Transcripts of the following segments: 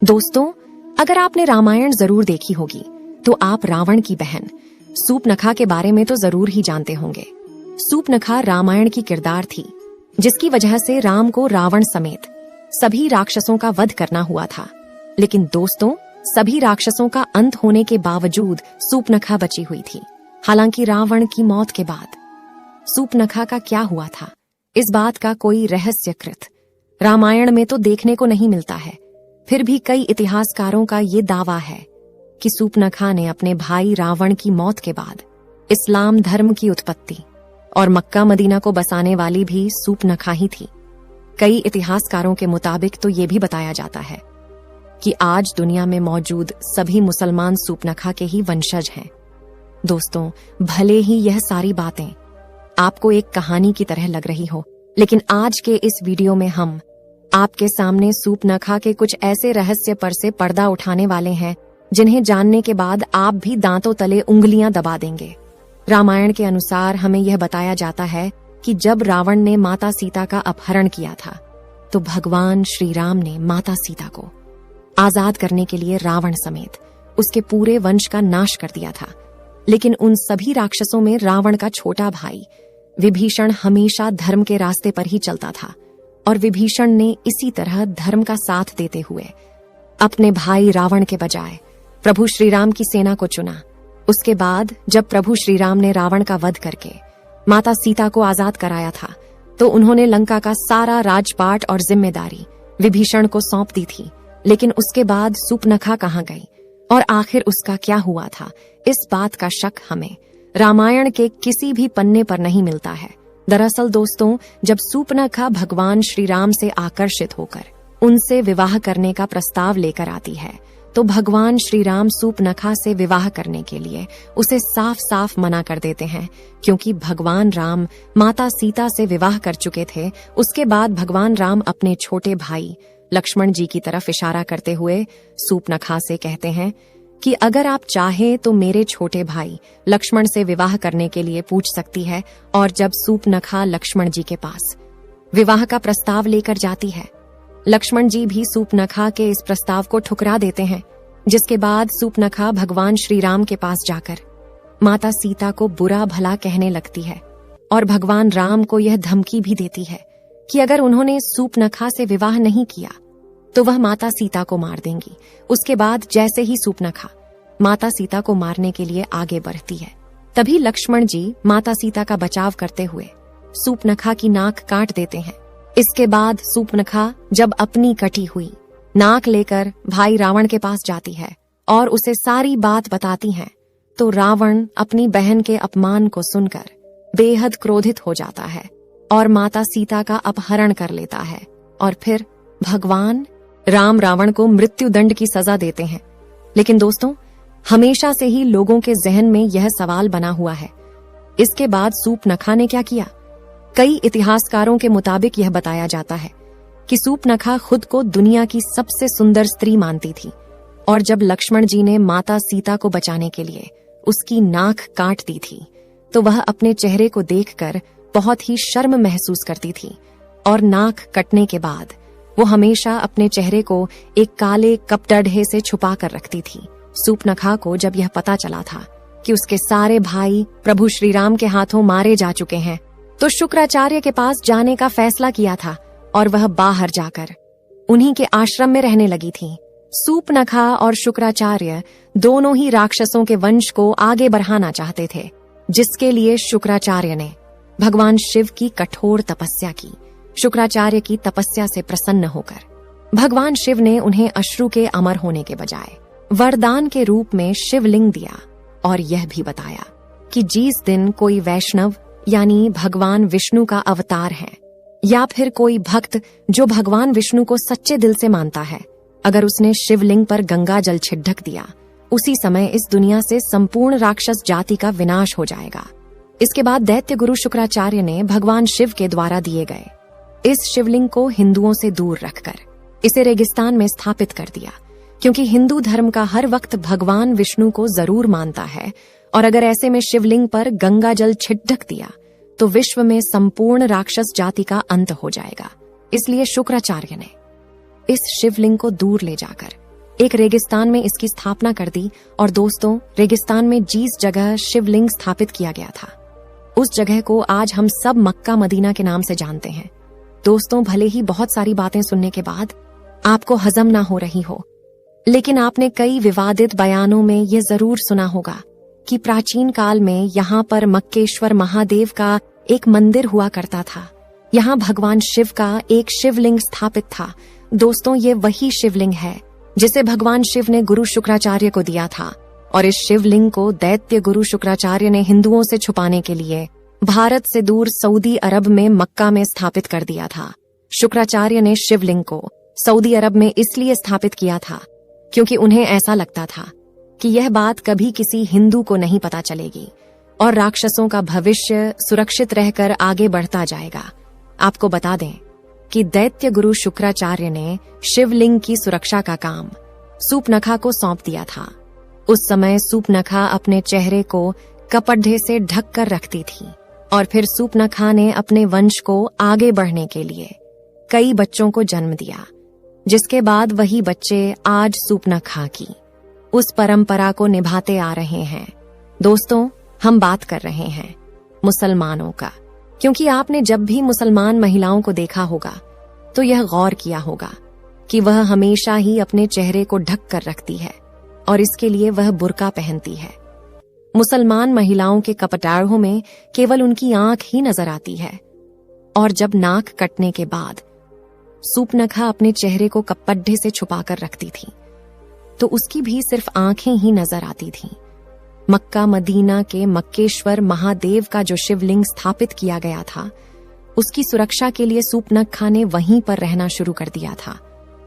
दोस्तों, अगर आपने रामायण जरूर देखी होगी तो आप रावण की बहन सूर्पनखा के बारे में तो जरूर ही जानते होंगे। सूर्पनखा रामायण की किरदार थी जिसकी वजह से राम को रावण समेत सभी राक्षसों का वध करना हुआ था। लेकिन दोस्तों, सभी राक्षसों का अंत होने के बावजूद सूर्पनखा बची हुई थी। हालांकि रावण की मौत के बाद सूर्पनखा का क्या हुआ था, इस बात का कोई रहस्यकृत रामायण में तो देखने को नहीं मिलता है। फिर भी कई इतिहासकारों का ये दावा है कि सूर्पनखा ने अपने भाई रावण की मौत के बाद इस्लाम धर्म की उत्पत्ति और मक्का मदीना को बसाने वाली भी सूर्पनखा ही थी। कई इतिहासकारों के मुताबिक तो ये भी बताया जाता है कि आज दुनिया में मौजूद सभी मुसलमान सूर्पनखा के ही वंशज हैं। दोस्तों, भले ही यह सारी बातें आपको एक कहानी की तरह लग रही हो, लेकिन आज के इस वीडियो में हम आपके सामने सूर्पनखा के कुछ ऐसे रहस्य पर से पर्दा उठाने वाले हैं जिन्हें जानने के बाद आप भी दांतों तले उंगलियां दबा देंगे। रामायण के अनुसार हमें यह बताया जाता है कि जब रावण ने माता सीता का अपहरण किया था तो भगवान श्री राम ने माता सीता को आजाद करने के लिए रावण समेत उसके पूरे वंश का नाश कर दिया था। लेकिन उन सभी राक्षसों में रावण का छोटा भाई विभीषण हमेशा धर्म के रास्ते पर ही चलता था और विभीषण ने इसी तरह धर्म का साथ देते हुए अपने भाई रावण के बजाय प्रभु श्री राम की सेना को चुना। उसके बाद जब प्रभु श्री राम ने रावण का वध करके माता सीता को आजाद कराया था तो उन्होंने लंका का सारा राजपाट और जिम्मेदारी विभीषण को सौंप दी थी। लेकिन उसके बाद सूर्पनखा कहाँ गई और आखिर उसका क्या हुआ था, इस बात का शक हमें रामायण के किसी भी पन्ने पर नहीं मिलता है। दरअसल दोस्तों, जब सूर्पनखा भगवान श्री राम से आकर्षित होकर उनसे विवाह करने का प्रस्ताव लेकर आती है तो भगवान श्री राम सूर्पनखा से विवाह करने के लिए उसे साफ साफ मना कर देते हैं, क्योंकि भगवान राम माता सीता से विवाह कर चुके थे। उसके बाद भगवान राम अपने छोटे भाई लक्ष्मण जी की तरफ इशारा करते हुए सूर्पनखा से कहते हैं कि अगर आप चाहे तो मेरे छोटे भाई लक्ष्मण से विवाह करने के लिए पूछ सकती है। और जब सूर्पनखा लक्ष्मण जी के पास विवाह का प्रस्ताव लेकर जाती है, लक्ष्मण जी भी सूर्पनखा के इस प्रस्ताव को ठुकरा देते हैं। जिसके बाद सूर्पनखा भगवान श्री राम के पास जाकर माता सीता को बुरा भला कहने लगती है और भगवान राम को यह धमकी भी देती है कि अगर उन्होंने सूर्पनखा से विवाह नहीं किया तो वह माता सीता को मार देंगी। उसके बाद जैसे ही सूर्पनखा माता सीता को मारने के लिए आगे बढ़ती है, तभी लक्ष्मण जी माता सीता का बचाव करते हुए सूर्पनखा की नाक काट देते हैं। इसके बाद सूर्पनखा जब अपनी कटी हुई नाक लेकर भाई रावण के पास जाती है और उसे सारी बात बताती है तो रावण अपनी बहन के अपमान को सुनकर बेहद क्रोधित हो जाता है और माता सीता का अपहरण कर लेता है। और फिर भगवान राम रावण को मृत्यु दंड की सजा देते हैं। लेकिन दोस्तों, हमेशा से ही लोगों के जहन में यह सवाल बना हुआ है, इसके बाद सूर्पनखा ने क्या किया? कई इतिहासकारों के मुताबिक यह बताया जाता है कि सूर्पनखा खुद को दुनिया की सबसे सुंदर स्त्री मानती थी और जब लक्ष्मण जी ने माता सीता को बचाने के लिए उसकी नाक काट दी थी तो वह अपने चेहरे को देखकर बहुत ही शर्म महसूस करती थी और नाक कटने के बाद वो हमेशा अपने चेहरे को एक काले कपड़े से छुपा कर रखती थी। सूर्पनखा को जब यह पता चला था कि उसके सारे भाई प्रभु श्री राम के हाथों मारे जा चुके हैं तो शुक्राचार्य के पास जाने का फैसला किया था और वह बाहर जाकर उन्हीं के आश्रम में रहने लगी थी। सूर्पनखा और शुक्राचार्य दोनों ही राक्षसों के वंश को आगे बढ़ाना चाहते थे, जिसके लिए शुक्राचार्य ने भगवान शिव की कठोर तपस्या की। शुक्राचार्य की तपस्या से प्रसन्न होकर भगवान शिव ने उन्हें अश्रु के अमर होने के बजाय वरदान के रूप में शिवलिंग दिया और यह भी बताया कि जिस दिन कोई वैष्णव यानी भगवान विष्णु का अवतार है या फिर कोई भक्त जो भगवान विष्णु को सच्चे दिल से मानता है, अगर उसने शिवलिंग पर गंगा जल छिड़क दिया, उसी समय इस दुनिया से संपूर्ण राक्षस जाति का विनाश हो जाएगा। इसके बाद दैत्य गुरु शुक्राचार्य ने भगवान शिव के द्वारा दिए गए इस शिवलिंग को हिंदुओं से दूर रखकर इसे रेगिस्तान में स्थापित कर दिया, क्योंकि हिंदू धर्म का हर वक्त भगवान विष्णु को जरूर मानता है और अगर ऐसे में शिवलिंग पर गंगा जल छिड़क दिया तो विश्व में संपूर्ण राक्षस जाति का अंत हो जाएगा। इसलिए शुक्राचार्य ने इस शिवलिंग को दूर ले जाकर एक रेगिस्तान में इसकी स्थापना कर दी और दोस्तों, रेगिस्तान में जिस जगह शिवलिंग स्थापित किया गया था उस जगह को आज हम सब मक्का मदीना के नाम से जानते हैं। दोस्तों, भले ही बहुत सारी बातें सुनने के बाद आपको हजम ना हो रही हो, लेकिन आपने कई विवादित बयानों में यह जरूर सुना होगा कि प्राचीन काल में यहाँ पर मक्केश्वर महादेव का एक मंदिर हुआ करता था। यहाँ भगवान शिव का एक शिवलिंग स्थापित था। दोस्तों, ये वही शिवलिंग है जिसे भगवान शिव ने गुरु शुक्राचार्य को दिया था और इस शिवलिंग को दैत्य गुरु शुक्राचार्य ने हिंदुओं से छुपाने के लिए भारत से दूर सऊदी अरब में मक्का में स्थापित कर दिया था। शुक्राचार्य ने शिवलिंग को सऊदी अरब में इसलिए स्थापित किया था क्योंकि उन्हें ऐसा लगता था कि यह बात कभी किसी हिंदू को नहीं पता चलेगी और राक्षसों का भविष्य सुरक्षित रहकर आगे बढ़ता जाएगा। आपको बता दें कि दैत्य गुरु शुक्राचार्य ने शिवलिंग की सुरक्षा का काम सूपनखा को सौंप दिया था। उस समय सूपनखा अपने चेहरे को कपड़े से ढक कर रखती थी और फिर सूपनखा ने अपने वंश को आगे बढ़ने के लिए कई बच्चों को जन्म दिया, जिसके बाद वही बच्चे आज सूपनखा की उस परंपरा को निभाते आ रहे हैं। दोस्तों, हम बात कर रहे हैं मुसलमानों का, क्योंकि आपने जब भी मुसलमान महिलाओं को देखा होगा तो यह गौर किया होगा कि वह हमेशा ही अपने चेहरे को ढक कर रखती है और इसके लिए वह बुर्का पहनती है। मुसलमान महिलाओं के कपटाढ़ों में केवल उनकी आंख ही नजर आती है और जब नाक कटने के बाद सूपनखा अपने चेहरे को कपड़े से छुपाकर रखती थी तो उसकी भी सिर्फ आंखें ही नजर आती थीं। मक्का मदीना के मक्केश्वर महादेव का जो शिवलिंग स्थापित किया गया था उसकी सुरक्षा के लिए सूपनखा ने वहीं पर रहना शुरू कर दिया था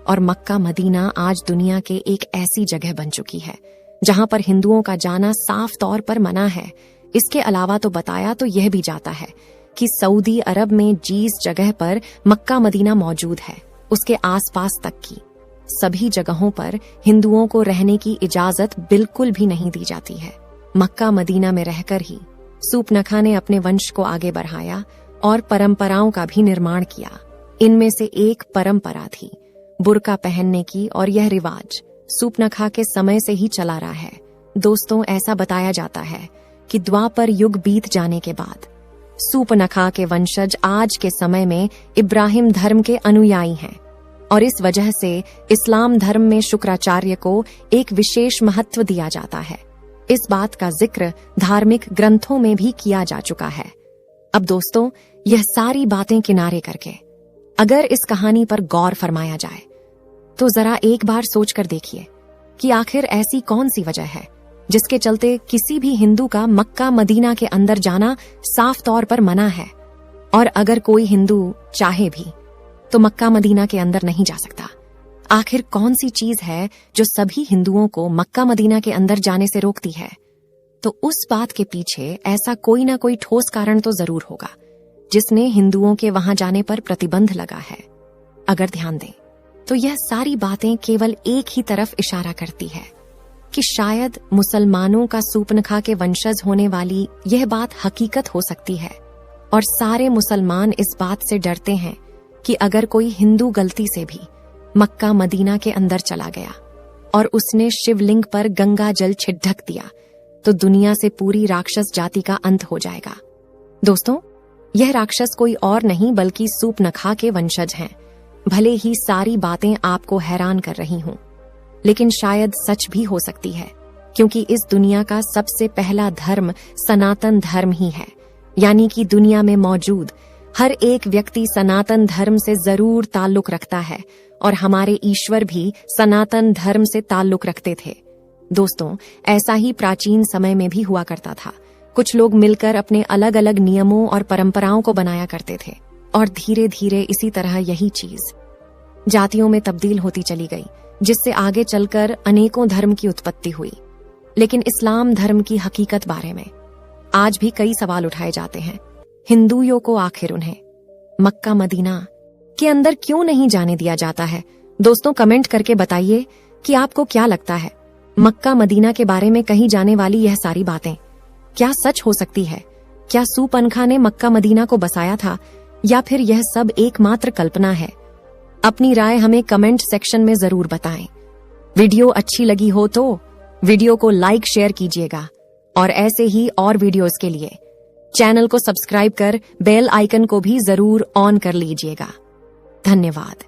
और मक्का मदीना आज दुनिया के एक ऐसी जगह बन चुकी है जहां पर हिंदुओं का जाना साफ तौर पर मना है। इसके अलावा तो बताया तो यह भी जाता है कि सऊदी अरब में जिस जगह पर मक्का मदीना मौजूद है उसके आसपास तक की सभी जगहों पर हिंदुओं को रहने की इजाजत बिल्कुल भी नहीं दी जाती है। मक्का मदीना में रहकर ही सूपनखा ने अपने वंश को आगे बढ़ाया और परंपराओं का भी निर्माण किया। इनमें से एक परंपरा थी बुर्का पहनने की और यह रिवाज सूपनखा के समय से ही चला रहा है। दोस्तों, ऐसा बताया जाता है कि द्वापर युग बीत जाने के बाद सूपनखा के वंशज आज के समय में इब्राहिम धर्म के अनुयायी हैं और इस वजह से इस्लाम धर्म में शुक्राचार्य को एक विशेष महत्व दिया जाता है। इस बात का जिक्र धार्मिक ग्रंथों में भी किया जा चुका है। अब दोस्तों, यह सारी बातें किनारे करके अगर इस कहानी पर गौर फरमाया जाए तो जरा एक बार सोचकर देखिए कि आखिर ऐसी कौन सी वजह है जिसके चलते किसी भी हिंदू का मक्का मदीना के अंदर जाना साफ तौर पर मना है और अगर कोई हिंदू चाहे भी तो मक्का मदीना के अंदर नहीं जा सकता। आखिर कौन सी चीज है जो सभी हिंदुओं को मक्का मदीना के अंदर जाने से रोकती है? तो उस बात के पीछे ऐसा कोई ना कोई ठोस कारण तो जरूर होगा जिसने हिंदुओं के वहां जाने पर प्रतिबंध लगा है। अगर ध्यान दें तो यह सारी बातें केवल एक ही तरफ इशारा करती है कि शायद मुसलमानों का सूपनखा के वंशज होने वाली यह बात हकीकत हो सकती है और सारे मुसलमान इस बात से डरते हैं कि अगर कोई हिंदू गलती से भी मक्का मदीना के अंदर चला गया और उसने शिवलिंग पर गंगा जल छिड़क दिया तो दुनिया से पूरी राक्षस जाति का अंत हो जाएगा। दोस्तों, यह राक्षस कोई और नहीं बल्कि सूपनखा के वंशज हैं। भले ही सारी बातें आपको हैरान कर रही हों, लेकिन शायद सच भी हो सकती है, क्योंकि इस दुनिया का सबसे पहला धर्म सनातन धर्म ही है। यानी कि दुनिया में मौजूद हर एक व्यक्ति सनातन धर्म से जरूर ताल्लुक रखता है और हमारे ईश्वर भी सनातन धर्म से ताल्लुक रखते थे। दोस्तों, ऐसा ही प्राचीन समय में भी हुआ करता था। कुछ लोग मिलकर अपने अलग अलग नियमों और परंपराओं को बनाया करते थे और धीरे धीरे इसी तरह यही चीज जातियों में तब्दील होती चली गई, जिससे आगे चलकर अनेकों धर्म की उत्पत्ति हुई। लेकिन इस्लाम धर्म की हकीकत बारे में आज भी कई सवाल उठाए जाते हैं। हिंदुओं को आखिर उन्हें मक्का मदीना के अंदर क्यों नहीं जाने दिया जाता है? दोस्तों, कमेंट करके बताइए कि आपको क्या लगता है, मक्का मदीना के बारे में कही जाने वाली यह सारी बातें क्या सच हो सकती है? क्या सूपनखा ने मक्का मदीना को बसाया था या फिर यह सब एकमात्र कल्पना है? अपनी राय हमें कमेंट सेक्शन में जरूर बताएं। वीडियो अच्छी लगी हो तो वीडियो को लाइक शेयर कीजिएगा और ऐसे ही और वीडियोस के लिए चैनल को सब्सक्राइब कर बेल आइकन को भी जरूर ऑन कर लीजिएगा। धन्यवाद।